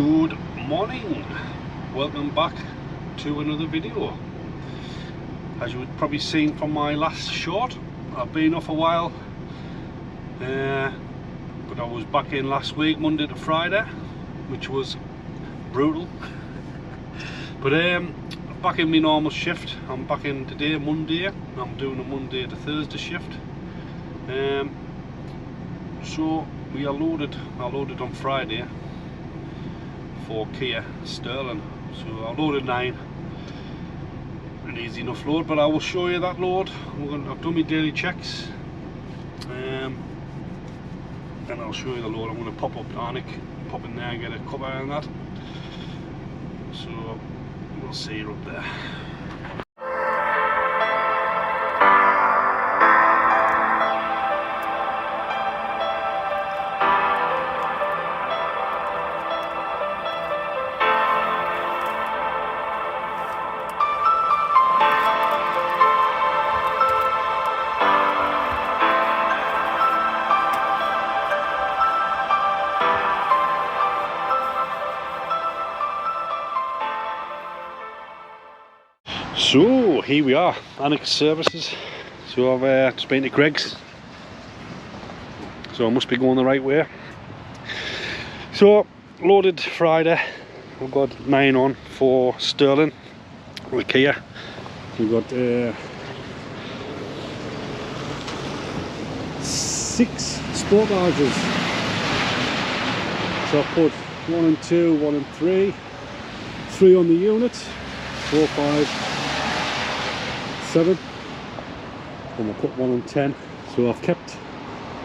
Good morning, welcome back to another video. As you've probably seen from my last short, I've been off a while, but I was back in last week, Monday to Friday, which was brutal. But back in my normal shift. I'm back in today, Monday. I'm doing a Monday to Thursday shift. So I loaded on Friday for Kia Sterling. So I loaded 9, an easy enough load, but I will show you that load. I've done my daily checks, and I'll show you the load. I'm going to pop up Arnick, pop in there and get a cover on that. So we'll see you up there. So here we are, Arnick Services. So I've just been to Greg's, so I must be going the right way. So loaded Friday, I've got 9 on for Sterling with Kia. We've got 6 sport garages. So I put 1 and 2, 1 and 3, 3 on the unit, 4, 5, 7, and I put 1 on 10. So I've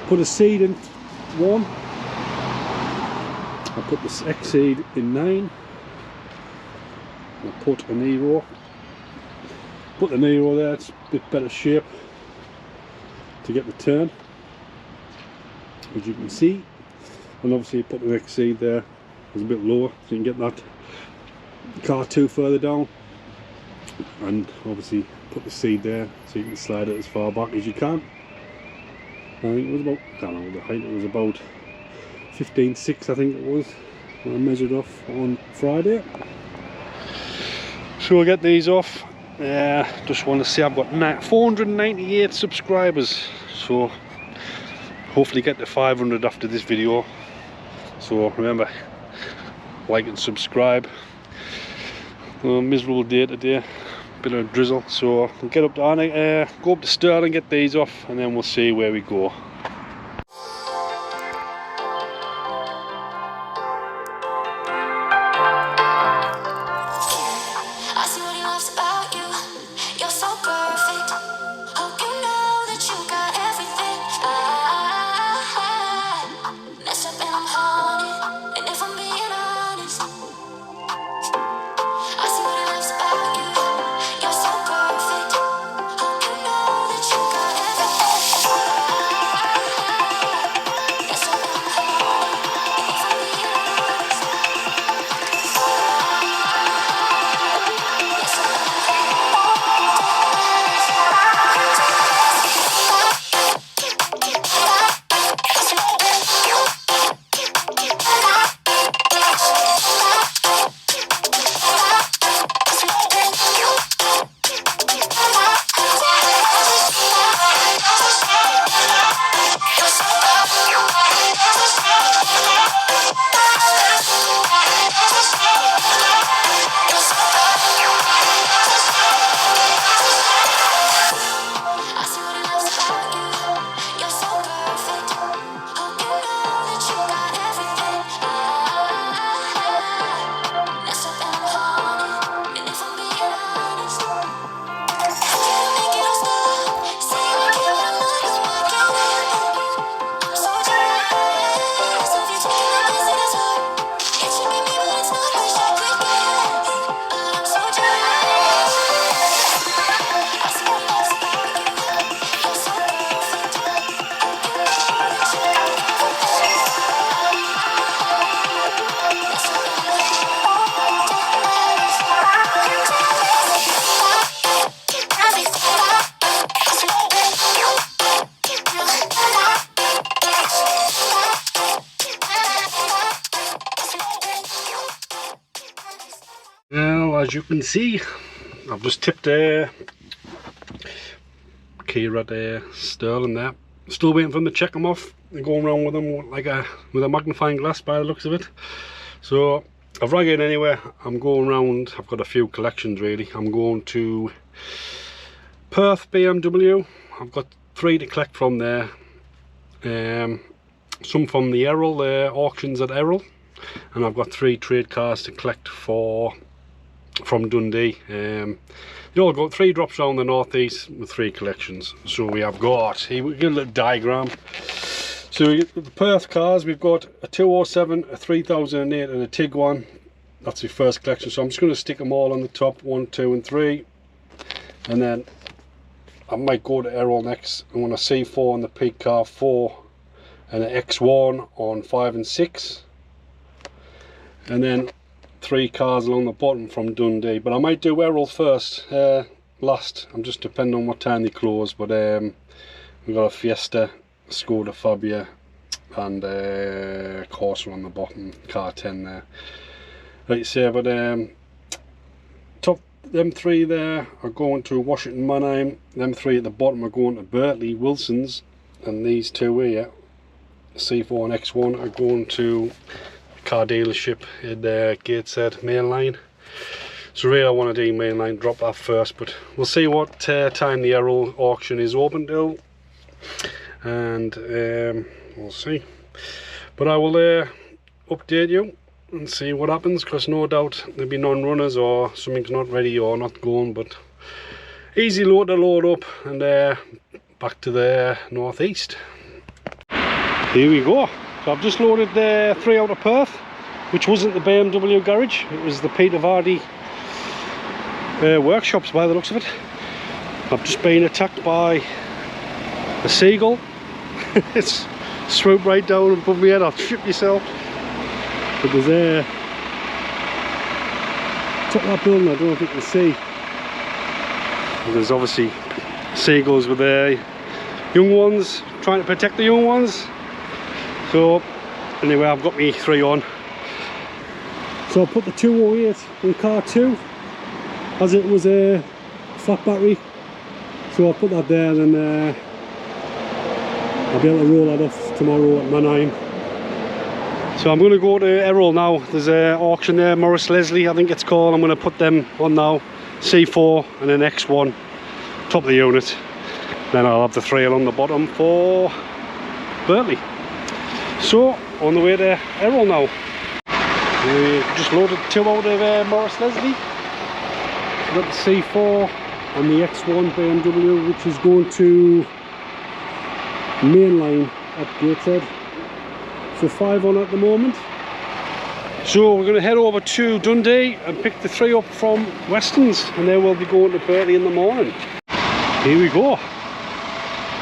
put a seed in 1, I put this X seed in 9, I put a Nero there. It's a bit better shape to get the turn, as you can see, and obviously put the X seed there. It's a bit lower so you can get that car 2 further down, and obviously put the seed there so you can slide it as far back as you can. I think it was about, I don't know the height, it was about 15.6 I think it was when I measured off on Friday. So I'll get these off. Just want to say I've got 498 subscribers, so hopefully get to 500 after this video. So remember, like and subscribe. Miserable day today, bit of a drizzle, so we'll get up to Arnick, go up to Sterling, get these off, and then we'll see where we go. as you can see, I've just tipped Kira at Sterling there. Still waiting for them to check them off and going around with them like with a magnifying glass by the looks of it. So I've rang in anyway. I'm going around. I've got a few collections really. I'm going to Perth BMW. I've got 3 to collect from there. Some from the Errol, auctions at Errol, and I've got 3 trade cars to collect from Dundee. You all got 3 drops around the northeast with 3 collections. So we have got, here we get a little diagram. So we get the Perth cars, we've got a 207, a 3008 and a Tiguan. That's the first collection, so I'm just going to stick them all on the top, 1, 2 and 3. And then I might go to Errol next. I want a C4 on the Peak Car 4 and an X1 on 5 and 6. And then 3 cars along the bottom from Dundee, but I might do Errol first, last. I'm just depending on what time they close. But we've got a Fiesta, a Skoda Fabia and Corsa on the bottom, car 10 there. Like you say, but top them 3 there are going to Washington Mannheim, them 3 at the bottom are going to Berkeley Wilson's, and these 2 here, C4 and X1, are going to car dealership in Gateshead Mainline. So really I want to do Mainline, drop that first, but we'll see what time the Errol auction is open till, and we'll see. But I will update you and see what happens, because no doubt there'll be non-runners or something's not ready or not going, but easy load to load up and back to the northeast. Here we go. So I've just loaded 3 out of Perth, which wasn't the BMW garage, it was the Peter Vardy workshops by the looks of it. I've just been attacked by a seagull. It's swooped right down above my head. I'll ship yourself. But there's top of that building, I don't know if you can see. There's obviously seagulls with their young ones, trying to protect the young ones. So anyway, I've got me 3 on. So I put the 208 in car 2, as it was a flat battery. So I'll put that there, and then I'll be able to roll that off tomorrow at Mannheim. So I'm going to go to Errol now. There's an auction there, Morris Leslie I think it's called. I'm going to put them on now, C4 and an X1, top of the unit. Then I'll have the 3 on the bottom for Berkeley. So on the way to Errol now. We just loaded 2 out of Morris Leslie. We've got the C4 and the X1 BMW, which is going to Mainline at Gateshead. So 5 on at the moment. So we're going to head over to Dundee and pick the 3 up from Weston's, and then we'll be going to Berkeley in the morning. Here we go.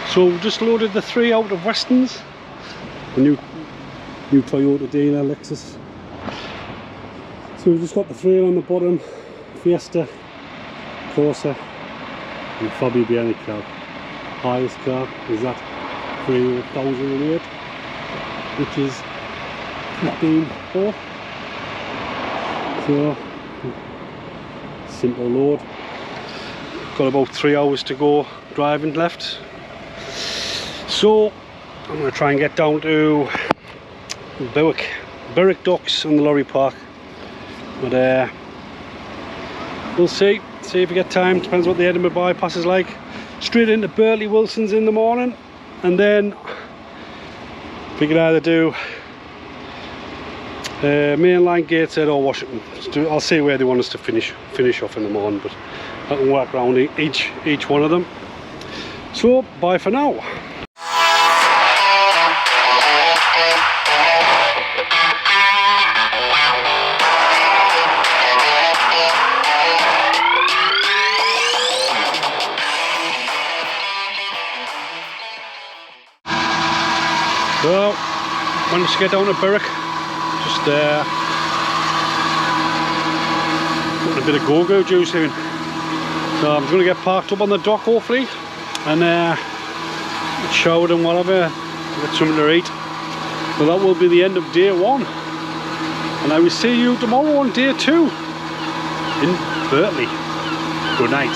So we've just loaded the 3 out of Weston's. A new Toyota dealer, Lexus. So we've just got the 3 on the bottom, Fiesta, Corsa and Fabia behind the cab. Highest car is that 3008, which is 15.4. So simple load. Got about 3 hours to go driving left. So I'm going to try and get down to Berwick Docks and the lorry park. But we'll see if we get time. Depends what the Edinburgh bypass is like. Straight into Berkeley Wilson's in the morning, and then we can either do Mainline, Gateshead or Washington. I'll see where they want us to finish off in the morning, but I can work around each one of them. So bye for now. So managed to get down to Berwick, just putting a bit of go-go juice in. So I'm going to get parked up on the dock hopefully, and showered and whatever, get something to eat. So that will be the end of day 1, and I will see you tomorrow on day 2. in Berkeley. Good night.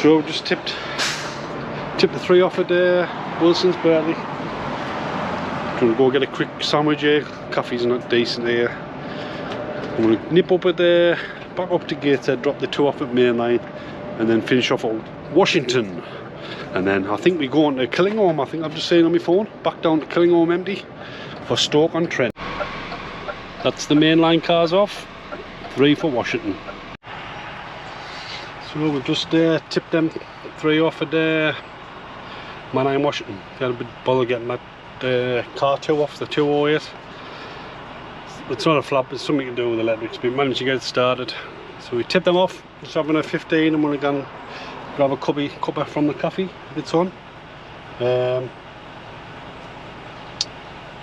So we just tipped the 3 off at Wilson's Berkeley. Going to go get a quick sandwich here. Coffee's not decent here. I'm going to nip up at back up to Gateshead, drop the 2 off at Mainline, and then finish off at Washington. And then I think we're going to Killingholme. I think I've just seen on my phone. Back down to Killingholme empty for Stoke-on-Trent. That's the Mainline cars off. 3 for Washington. So we've just tipped them 3 off at Mainline Washington. Got a bit bother getting that car 2 off, the 208. It's not a flap, it's something to do with the electrics, but we managed to get it started. So we tipped them off, just having a 15, and we're going to grab a cuppa from the cafe if it's on. And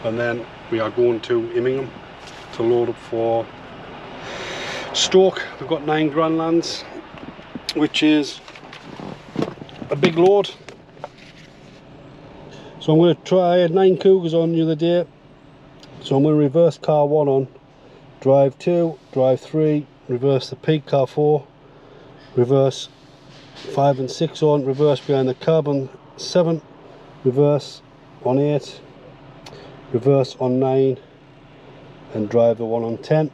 then we are going to Immingham to load up for Stoke. We've got 9 Grandlands, which is a big load. So I'm going to try 9 Cougars on the other day. So I'm going to reverse car 1 on, drive 2, drive 3, reverse the peak car 4, reverse 5 and 6 on, reverse behind the cab on 7, reverse on 8, reverse on 9, and drive the 1 on 10.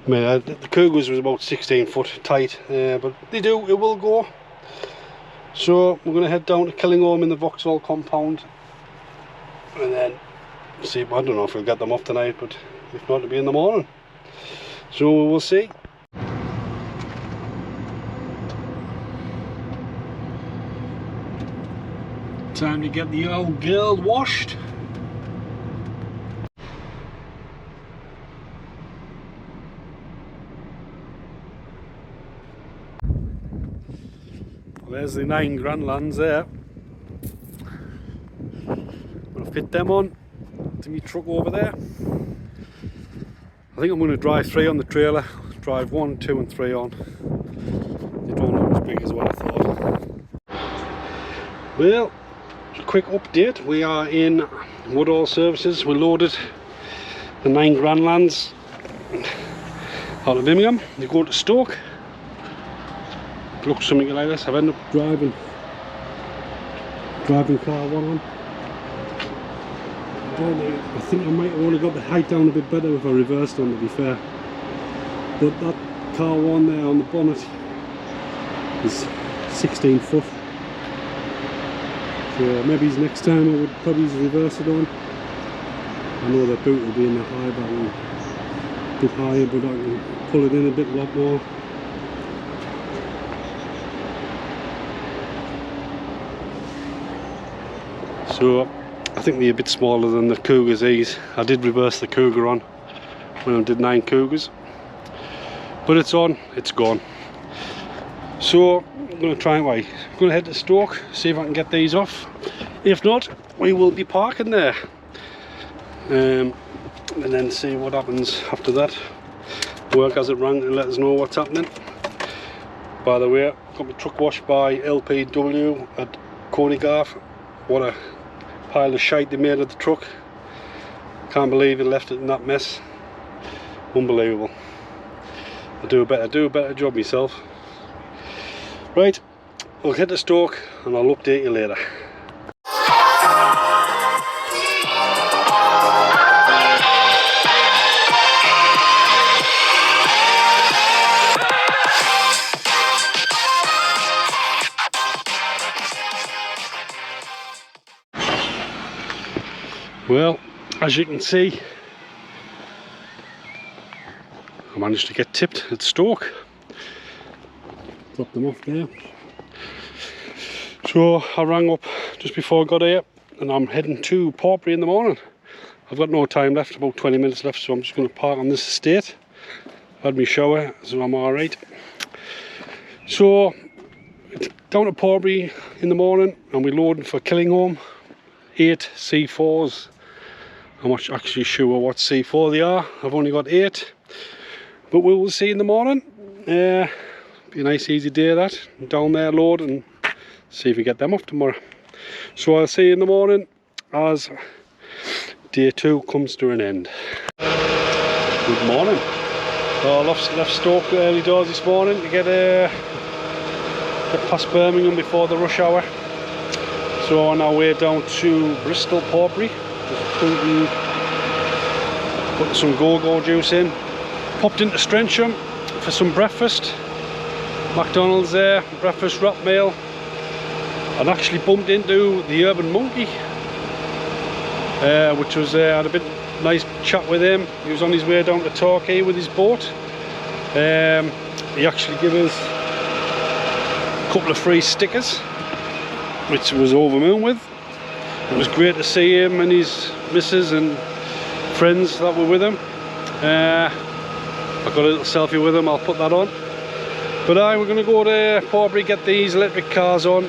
I mean, the Cougars was about 16 foot tight, but it will go. So we're going to head down to Killingholme in the Vauxhall compound, and then see. I don't know if we'll get them off tonight, but if not, it'll be in the morning. So we'll see. Time to get the old girl washed. There's the 9 Grandlands there. I'm going to fit them on to my truck over there. I think I'm going to drive 3 on the trailer, drive 1, 2 and 3 on. They don't look as big as what I thought. Well, a quick update. We are in Woodall Services. We loaded the 9 Grandlands out of Immingham. They go to Stoke. Looks something like this. I've ended up driving car 1 on. I think I might have only got the height down a bit better if I reversed on, to be fair. But that car 1 there on the bonnet is 16 foot. So maybe next time I would probably reverse it on. I know the boot will be in the high back a bit higher, but I can pull it in a lot more. So I think they're a bit smaller than the Cougars these. I did reverse the Cougar on when I did 9 Cougars. But it's on, it's gone. So I'm going to try and wait. I'm going to head to Stoke, see if I can get these off. If not, we will be parking there. And then see what happens after that. Work has it rang and let us know what's happening. By the way, got my truck washed by LPW at KOToday. What a pile of shite they made of the truck. Can't believe it left it in that mess. Unbelievable. I'll do a better job myself. Right, we'll head to Stoke and I'll update you later. Well, as you can see, I managed to get tipped at Stoke. Drop them off there. So I rang up just before I got here and I'm heading to Portbury in the morning. I've got no time left, about 20 minutes left, so I'm just going to park on this estate. Had my shower, so I'm alright. So down to Portbury in the morning and we're loading for Killingholme. 8 C4s. I'm not actually sure what C4 they are. I've only got 8, but we will see in the morning. Be a nice easy day that. Down there load and see if we get them off tomorrow. So I'll see you in the morning as day 2 comes to an end. Good morning. I left Stoke early doors this morning to get past Birmingham before the rush hour. So on our way down to Bristol Portbury, put some go-go juice in, popped into Strensham for some breakfast. McDonald's there, breakfast wrap meal, and actually bumped into the Urban Monkey, which was had a bit nice chat with him. He was on his way down to Torquay with his boat. He actually gave us a couple of free stickers, which was over the moon with. It was great to see him and his missus and friends that were with him. I got a little selfie with him, I'll put that on. But we're going to go to Portbury, get these electric cars on.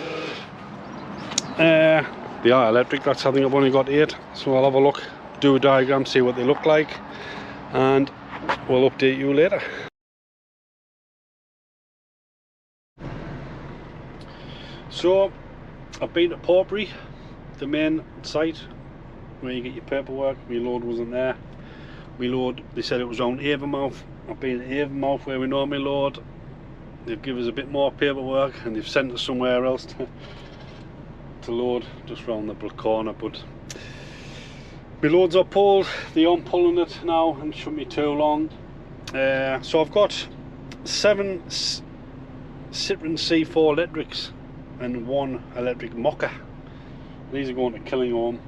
They are electric, I think I've only got 8, so I'll have a look, do a diagram, see what they look like, and we'll update you later. So I've been to Portbury, the main site where you get your paperwork. My load wasn't there. My load, they said it was on Avonmouth. I've been at Avonmouth where we normally load. They've given us a bit more paperwork and they've sent us somewhere else to load just round the corner. But my loads are pulled, they aren't pulling it now and it shouldn't be too long. So I've got 7 Citroen C4 electrics and 1 electric mocker. These are going to Killingholme.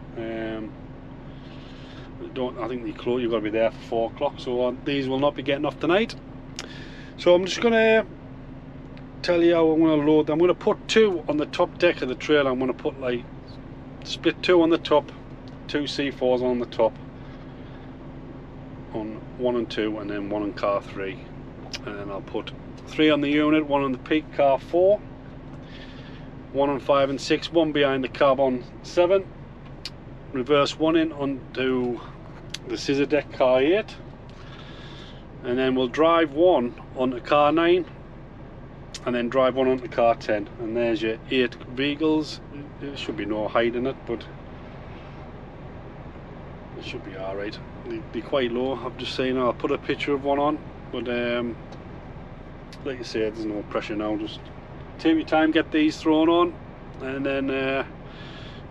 I think they close, you've got to be there for 4 o'clock, so these will not be getting off tonight. So I'm just going to tell you how I'm going to load them. I'm going to put 2 on the top deck of the trailer. I'm going to put like split 2 on the top, 2 C4s on the top, on 1 and 2, and then 1 on car 3, and then I'll put 3 on the unit, 1 on the peak car 4, 1 on 5 and 6, 1 behind the cab on 7, reverse 1 in onto the scissor deck car 8, and then we'll drive 1 onto car 9, and then drive 1 onto car 10, and there's your 8 vehicles. There should be no height in it, but it should be alright. They're quite low. I've just seen, I'll put a picture of one on, but like I say, there's no pressure now. Just take your time, get these thrown on, and then a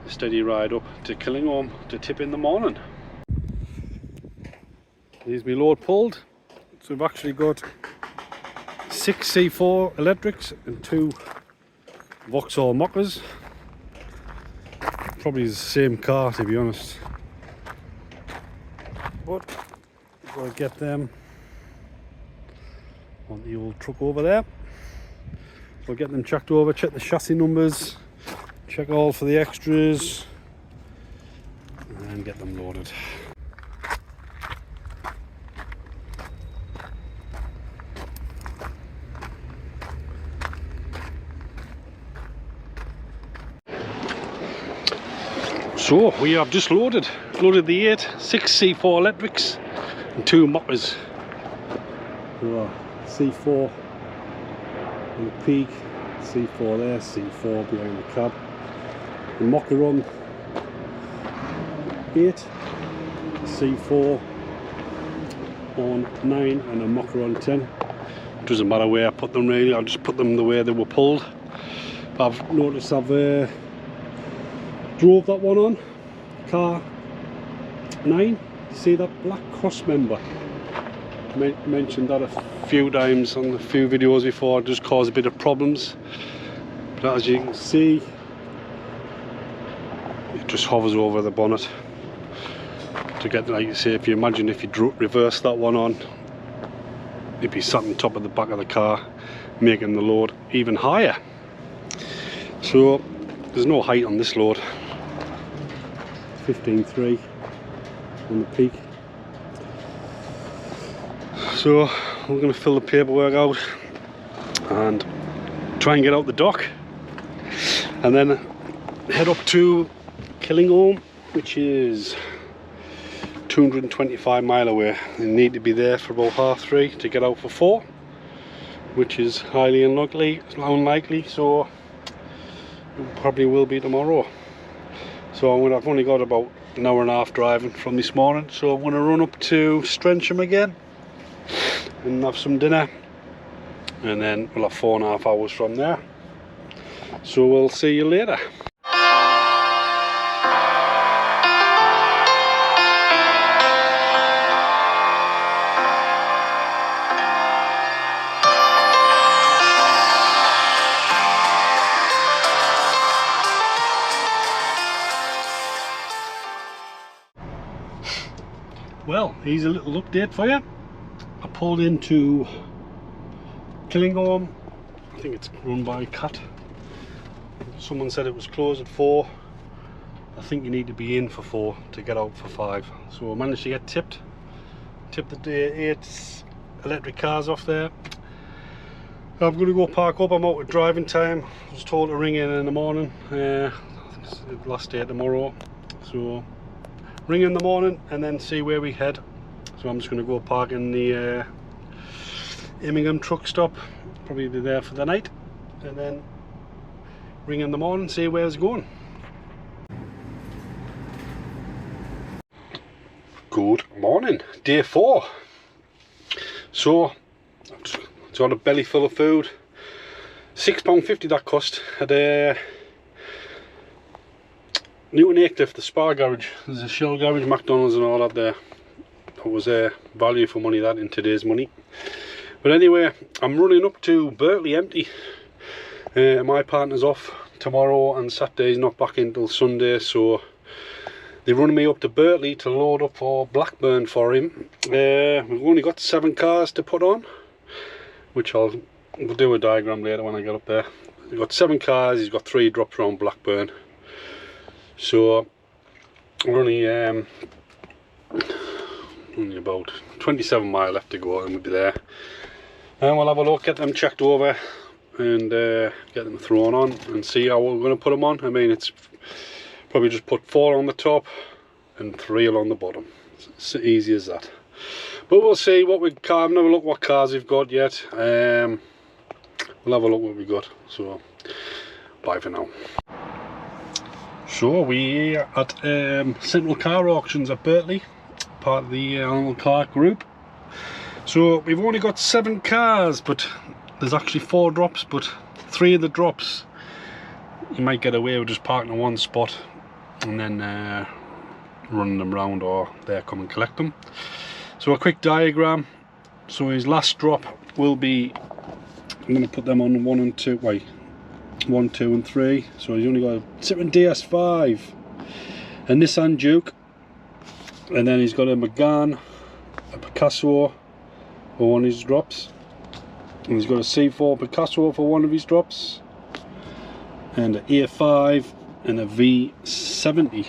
steady ride up to Killingholme to tip in the morning. Here's my load pulled. So we've actually got 6 C4 electrics and 2 Vauxhall mockers. Probably the same car, to be honest, but we've got to get them on the old truck over there. We'll get them checked over, check the chassis numbers, check all for the extras, and then get them loaded. So we have just loaded the 6 C4 electrics and 2 mockers. So, C4 on the peak, C4 there, C4 behind the cab. The mocker on 8, C4 on 9, and a mocker on 10. It doesn't matter where I put them really, I'll just put them the way they were pulled. I've noticed I've drove that one on car 9. You see that black cross member? Mentioned that a few times on a few videos before. It just caused a bit of problems, but as you can see, it just hovers over the bonnet to get, like you say, if you imagine if you reverse that one on, it'd be sat on top of the back of the car, making the load even higher. So there's no height on this load. 15.3 on the peak. So we're going to fill the paperwork out and try and get out the dock, and then head up to Killingholme, which is 225 mile away. You need to be there for about 3:30 to get out for 4, which is highly unlikely. So it probably will be tomorrow. So I've only got about an hour and a half driving from this morning, so I'm going to run up to Strensham again and have some dinner, and then we'll have 4.5 hours from there. So we'll see you later. Well, here's a little update for you. I pulled into Killingholme. I think it's run by Cat. Someone said it was closed at 4. I think you need to be in for 4 to get out for 5. So I managed to get tipped the 8 electric cars off there. I'm going to go park up. I'm out of driving time. I was told to ring in the morning. I think it's the last day tomorrow. So ring in the morning and then see where we head. So I'm just going to go park in the Immingham truck stop, probably be there for the night, and then ring in the morning, see where it's going. Good morning, day 4. So I've just got a belly full of food. £6.50 that cost at Newton Aycliffe, the Spa garage. There's a Shell garage, McDonald's and all that there. That was value for money, that, in today's money. But anyway, I'm running up to Berkeley empty. My partner's off tomorrow and Saturday's not back until Sunday, so they're running me up to Berkeley to load up for Blackburn for him. We've only got 7 cars to put on, which we'll do a diagram later when I get up there. We've got 7 cars, he's got 3 drops around Blackburn. So we're only about 27 miles left to go and we'll be there. And we'll have a look, get them checked over and get them thrown on and see how we're going to put them on. I mean, it's probably just put 4 on the top and 3 along the bottom. It's easy as that. But we'll see what we can. I've never looked what cars we've got yet. We'll have a look what we've got. So bye for now. So we're at Central Car Auctions at Berkeley, part of the Animal Car group. So we've only got 7 cars, but there's actually 4 drops, but 3 of the drops you might get away with just parking in one spot and then running them round, or they come and collect them. So a quick diagram. So his last drop will be, I'm going to put them on 1 and 2, wait, 1, 2 and 3. So he's only got a Citroen DS5, a Nissan Duke, and then he's got a Megane, a Picasso for one of his drops, and he's got a C4 Picasso for one of his drops, and an A5 and a V70.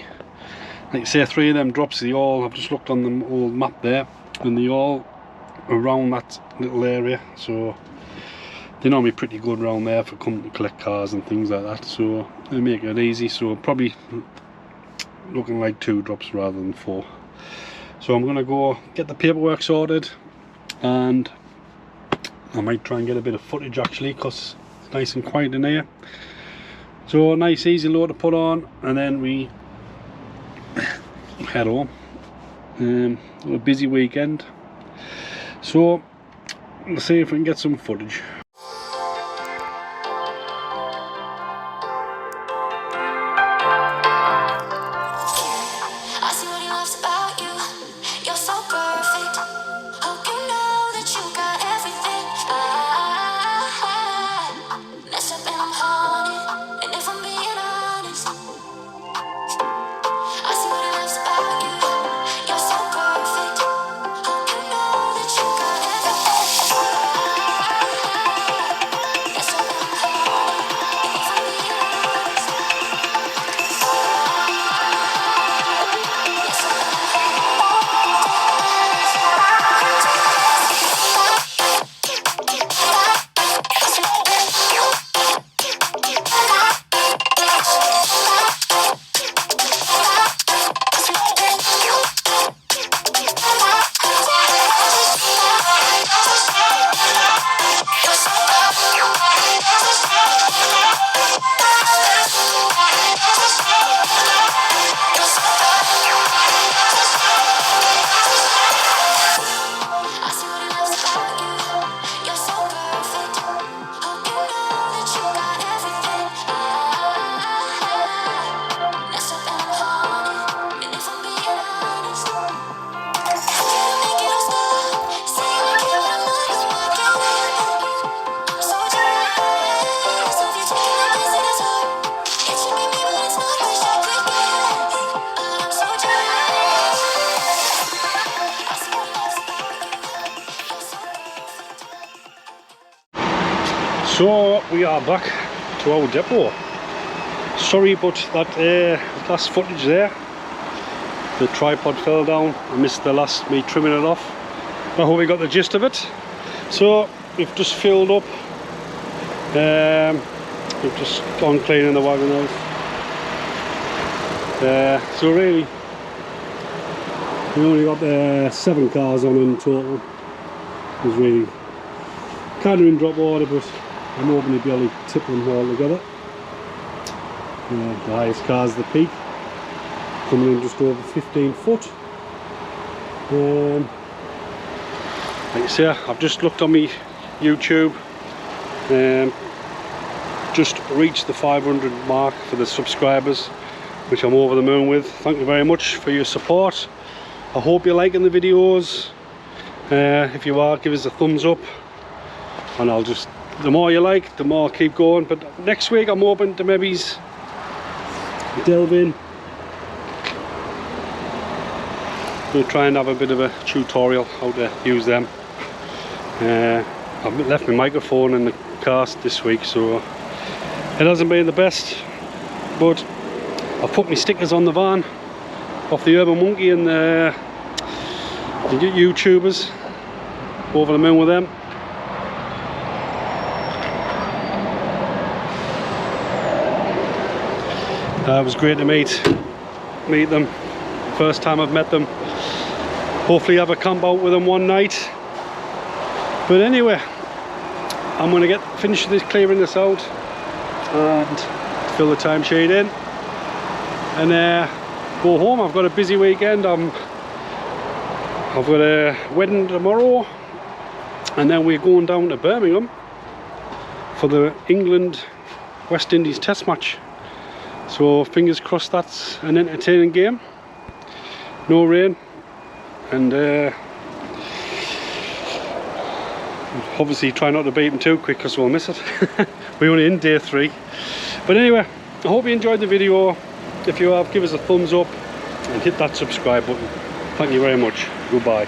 Like I say, 3 of them drops, they all, I've just looked on the old map there, and they all around that little area, so they normally pretty good around there for coming to collect cars and things like that, so they make it easy. So probably looking like 2 drops rather than 4. So I'm going to go get the paperwork sorted, and I might try and get a bit of footage actually, because it's nice and quiet in here. So a nice easy load to put on, and then we head home. A busy weekend, so we'll see if we can get some footage. So we are back to our depot. Sorry about that last footage there. The tripod fell down. I missed the last me trimming it off. I hope we got the gist of it. So we've just filled up. We've just gone cleaning the wagon out. So really, we only got 7 cars on in total. It was really kind of in drop order, but I'm hoping to be able to tip them all together. The highest car's the Peak, coming in just over 15 foot. Like I say, I've just looked on my YouTube, just reached the 500 mark for the subscribers, which I'm over the moon with. Thank you very much for your support. I hope you're liking the videos. If you are, give us a thumbs up, and I'll just, the more you like, the more I'll keep going. But next week I'm hoping to maybe delve in. We'll try and have a bit of a tutorial how to use them. I've left my microphone in the car this week, so it hasn't been the best, but I've put my stickers on the van off the Urban Monkey and the YouTubers. Over the moon with them. It was great to meet them. First time I've met them. Hopefully have a camp out with them one night. But anyway, I'm going to finish clearing this out and fill the timesheet in and go home. I've got a busy weekend. I've got a wedding tomorrow, and then we're going down to Birmingham for the England West Indies test match. So fingers crossed that's an entertaining game. No rain, and obviously try not to beat them too quick because we'll miss it. We're only in day 3. But anyway, I hope you enjoyed the video. If you have, give us a thumbs up and hit that subscribe button. Thank you very much. Goodbye.